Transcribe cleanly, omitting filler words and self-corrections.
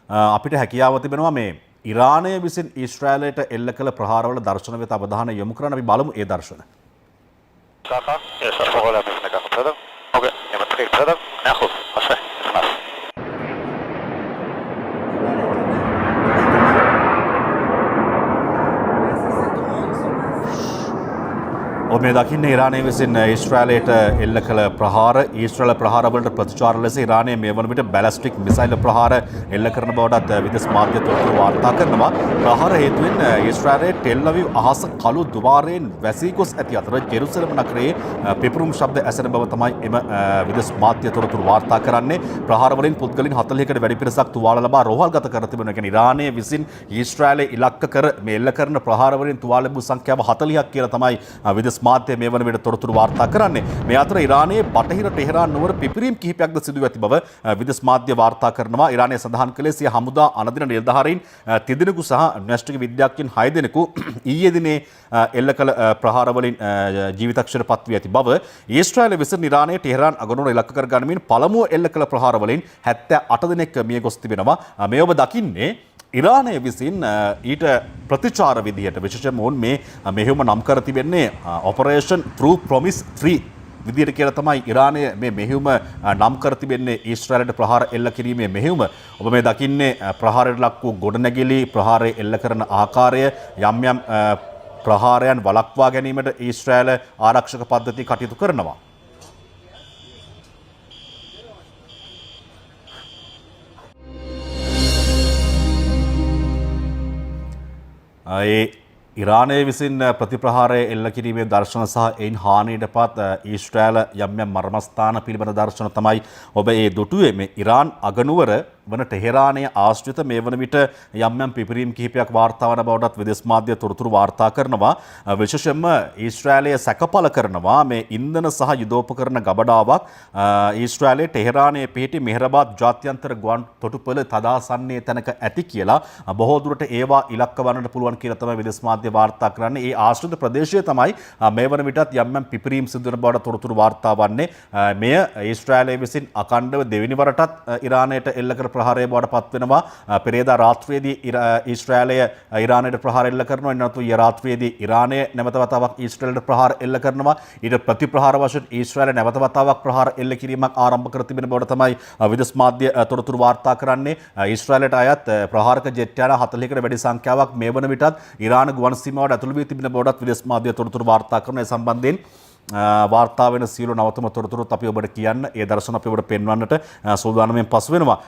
අපිට හැකියාව තිබෙනවා මේ ඉරානය විසින් ඊශ්‍රායලයට එල්ල කළ ප්‍රහාරවල දර්ශන වෙත අවධානය යොමු කරන අපි බලමු ඒ දර්ශන. මේ දකින්නේ ඉරානය විසින් ඊශ්‍රායලයට එල්ල කළ ප්‍රහාර ඊශ්‍රායල ප්‍රහාරවලට ප්‍රතිචාර ලෙස ඉරානය මේ වන විට බැලිස්ටික් මිසයිල් ප්‍රහාර එල්ල කරන බවටත් විදේශ මාධ්‍ය තොරතුරු වාර්තා කරනවා. ප්‍රහාර හේතුවෙන් ඊශ්‍රායලයේ ටෙල් අවීව් අහස කළු දුවාරයෙන් වැසී ගොස් ඇති අතර ජෙරුසලම් නගරයේ පිපුරුම් ශබ්ද ඇසෙන බව තමයි එම විදේශ මාධ්‍ය තොරතුරු වාර්තා කරන්නේ. ප්‍රහාර වලින් පුද්ගලයන් 40කට වැඩි පිරිසක් තුවාල ලබා රෝහල්ගත කර තිබෙනවා. කියන්නේ ඉරානය විසින් ඊශ්‍රායලයේ ඉලක්ක කර මේ එල්ල කරන ප්‍රහාර වලින් තුවාල ලැබූ සංඛ්‍යාව 40ක් කියලා තමයි විදේශ මාධ්‍ය මේ වන විට තොරතුරු වාර්තා කරන්නේ. මේ අතර ඉරානයේ බටහිර ටෙහෙරාන් නුවර පිපිරීම් කිහිපයක්ද සිදු ඇති බව විදේශ මාධ්‍ය වාර්තා කරනවා. ඉරානය සඳහන් කළේ සිය හමුදා අනදින නිලධාරීන් 3 දෙනෙකු සහ න්‍යෂ්ටික විද්‍යාඥයින් 6 දෙනෙකු ඊයේ දිනේ එල්ල කළ ප්‍රහාර වලින් ජීවිතක්ෂර පත් වී ඇති බව. ඊශ්‍රායල විසින් ඉරානයේ ටෙහෙරාන් අගනුවර ඉලක්ක කර ගනිමින් පළමුව එල්ල කළ ප්‍රහාර වලින් 78 දෙනෙක් මිය ගොස් තිබෙනවා. මේ ඔබ දකින්නේ ඉරානය විසින් ඊට ප්‍රතිචාර විදිහට විශේෂයෙන්ම ඔවුන් මේ මෙහෙයුම නම් කර තිබෙන්නේ ඔපරේෂන් ට්‍රූ ප්‍රොමිස් 3 විදිහට කියලා තමයි ඉරානය මේ මෙහෙයුම නම් කර තිබෙන්නේ ඊශ්‍රායලට ප්‍රහාර එල්ල කිරීමේ මෙහෙයුම. ඔබ මේ දකින්නේ ප්‍රහාරයට ලක් වූ ගොඩනැගිලි ප්‍රහාරය එල්ල කරන ආකාරය යම් යම් ප්‍රහාරයන් වළක්වා ගැනීමට ඊශ්‍රායල ආරක්ෂක පද්ධති කටයුතු කරනවා. ඒ ඉරානය විසින් ප්‍රතිප්‍රහාරය එල්ල කිරීමේ දර්ශන සහ එයින් හානියට පත් ඊශ්‍රායල යම් යම් මර්මස්ථාන පිළිබඳ දර්ශන තමයි ඔබ ඒ දුටුවේ. මේ ඉරාන් අගනුවර වන ටෙහෙරානය ආශ්‍රිත මේ වන විට යම් යම් පිපිරීම් කිහිපයක් වාර්තා වන බවටත් විදේශ මාධ්‍ය තොරතුරු වාර්තා කරනවා. විශේෂයෙන්ම ඊශ්‍රායලය සැකපල කරනවා මේ ඉන්ධන සහ යුදෝපකරණ ගබඩාවක් ඊශ්‍රායලයේ ටෙහෙරානයේ පිහිටි මෙහෙරබාද් ජාත්‍යන්තර ගුවන් තොටුපළ තදාසන්නේ තැනක ඇති කියලා බොහෝ දුරට ඒවා ඉලක්ක වන්නට පුළුවන් කියලා තමයි විදේශ මාධ්‍ය වාර්තා කරන්නේ. ඒ ආශ්‍රිත ප්‍රදේශය තමයි මේ වන විටත් යම් යම් පිපිරීම් සිදු වන බවට තොරතුරු වාර්තා වන්නේ. මෙය ඊශ්‍රායලය විසින් අඛණ්ඩව දෙවෙනි වරටත් ඉරානයට එල්ල කර ප්‍රහාරය බවට පත් වෙනවා. පෙරේදා රාත්‍රියේදී ඊශ්‍රායලය ඉරානයට ප්‍රහාර එල්ල කරනවා. එනතු ඊ රාත්‍රියේදී ඉරානය නැවත වතාවක් ඊශ්‍රායලට ප්‍රහාර එල්ල කරනවා. ඊට ප්‍රතිප්‍රහාර වශයෙන් ඊශ්‍රායලය නැවත වතාවක් ප්‍රහාර එල්ල කිරීමක් ආරම්භ කර තිබෙන බවට තමයි විදේශ මාධ්‍ය තොරතුරු වාර්තා කරන්නේ. ඊශ්‍රායලයට අයත් ප්‍රහාරක ජෙට් යාන 40කට වැඩි සංඛ්‍යාවක් මේ වන විටත් ඉරාන ගුවන් සීමාවට ඇතුළු වී තිබෙන බවටත් විදේශ මාධ්‍ය තොරතුරු වාර්තා කරන ඒ සම්බන්ධයෙන් වාර්තා වෙන සියලු නවතම තොරතුරුත් අපි ඔබට කියන්න ඒ දර්ශන අපි ඔබට පෙන්වන්නට සූදානම්ෙන් පසු වෙනවා.